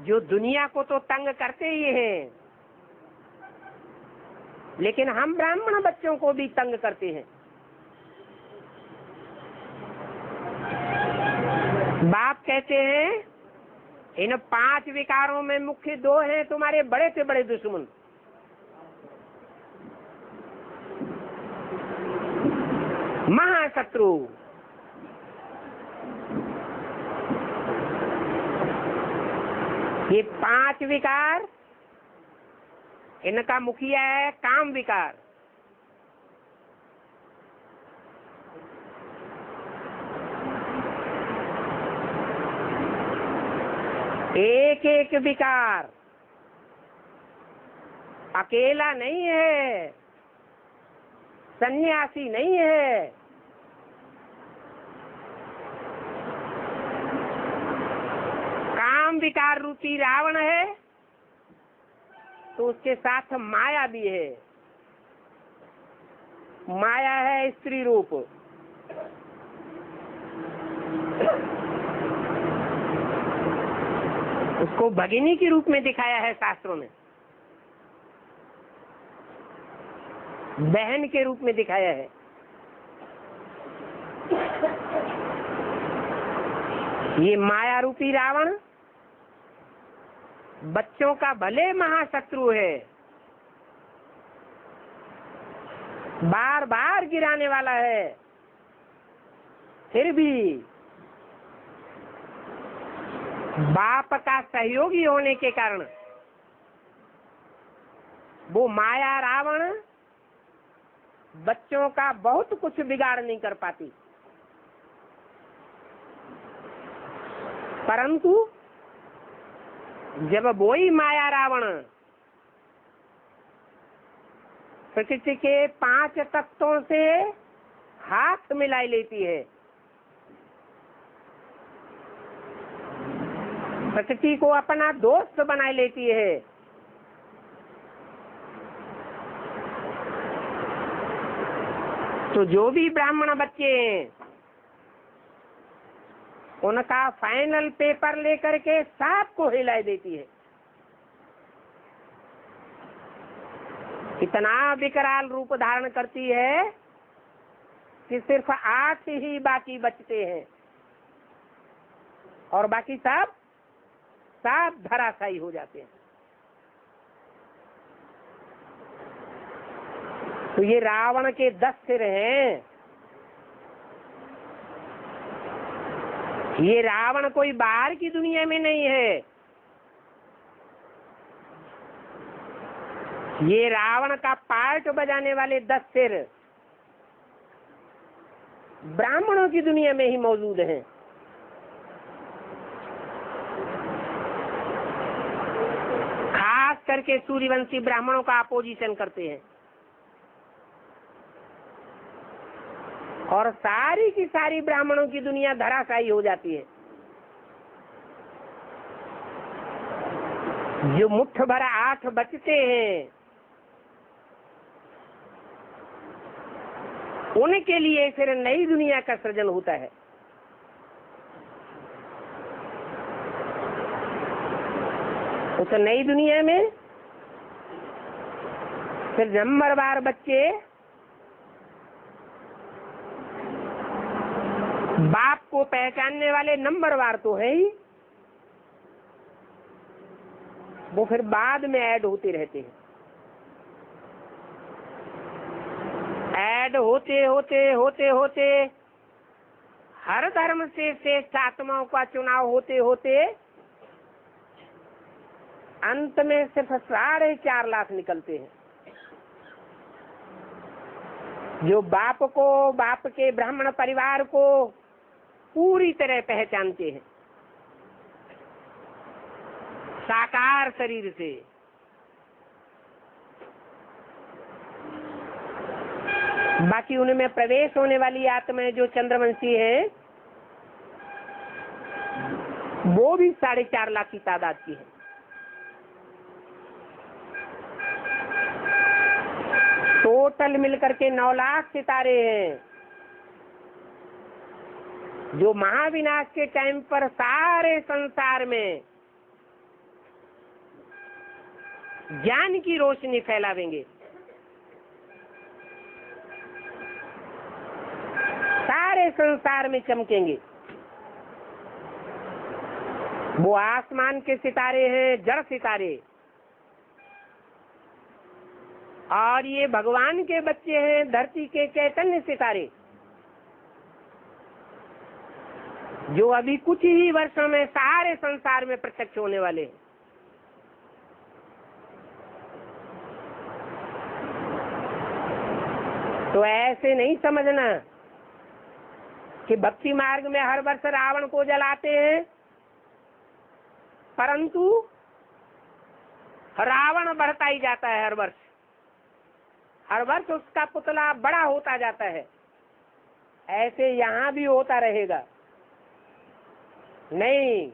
जो दुनिया को तो तंग करते ही हैं, लेकिन हम ब्राह्मण बच्चों को भी तंग करते हैं। बाप कहते हैं इन 5 विकारों में मुख्य 2 हैं तुम्हारे बड़े से बड़े दुश्मन, महाशत्रु। ये 5 विकार, इनका मुखिया है काम विकार। एक एक विकार अकेला नहीं है, सन्यासी नहीं है, काम विकार रूपी रावण है तो उसके साथ माया भी है। माया है स्त्री रूप, उसको भगिनी के रूप में दिखाया है शास्त्रों में, बहन के रूप में दिखाया है। ये माया रूपी रावण बच्चों का भले महाशत्रु है, बार बार गिराने वाला है, फिर भी बाप का सहयोगी होने के कारण वो माया रावण बच्चों का बहुत कुछ बिगाड़ नहीं कर पाती। परंतु जब वही माया रावण प्रकृति के 5 तत्वों से हाथ मिला लेती है, प्रकृति को अपना दोस्त बना लेती है, तो जो भी ब्राह्मण बच्चे हैं उनका फाइनल पेपर लेकर के सबको हिला देती है। इतना विकराल रूप धारण करती है कि सिर्फ 8 ही बाकी बचते हैं और बाकी सब धराशायी हो जाते हैं। तो ये रावण के 10 सिर हैं। ये रावण कोई बाहर की दुनिया में नहीं है, ये रावण का पार्ट बजाने वाले 10 सिर ब्राह्मणों की दुनिया में ही मौजूद हैं। खास करके सूर्यवंशी ब्राह्मणों का अपोजिशन करते हैं और सारी की सारी ब्राह्मणों की दुनिया धराशायी हो जाती है। जो मुट्ठ भर 8 बचते हैं उनके लिए फिर नई दुनिया का सृजन होता है। उस नई दुनिया में फिर नंबरवार बच्चे बाप को पहचानने वाले नंबरवार तो है ही, वो फिर बाद में ऐड होते रहते हैं। ऐड होते होते होते होते हर धर्म से श्रेष्ठ आत्माओं का चुनाव होते होते अंत में सिर्फ 4.5 लाख निकलते हैं जो बाप को, बाप के ब्राह्मण परिवार को पूरी तरह पहचानते हैं साकार शरीर से। बाकी उनमें प्रवेश होने वाली आत्माएं जो चंद्रवंशी हैं वो भी 4.5 लाख की तादाद की है। टोटल मिलकर के 9 लाख सितारे हैं जो महाविनाश के टाइम पर सारे संसार में ज्ञान की रोशनी फैलावेंगे, सारे संसार में चमकेंगे। वो आसमान के सितारे हैं, जड़ सितारे, और ये भगवान के बच्चे हैं, धरती के चैतन्य सितारे, जो अभी कुछ ही वर्षों में सारे संसार में प्रत्यक्ष होने वाले हैं। तो ऐसे नहीं समझना कि भक्ति मार्ग में हर वर्ष रावण को जलाते हैं, परंतु रावण बढ़ता ही जाता है। हर वर्ष उसका पुतला बड़ा होता जाता है। ऐसे यहाँ भी होता रहेगा नहीं।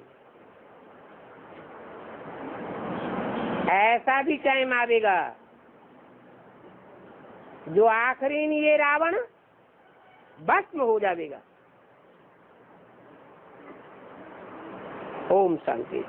ऐसा भी टाइम आवेगा जो आखिरी में ये रावण भस्म हो जाएगा। ओम शांति।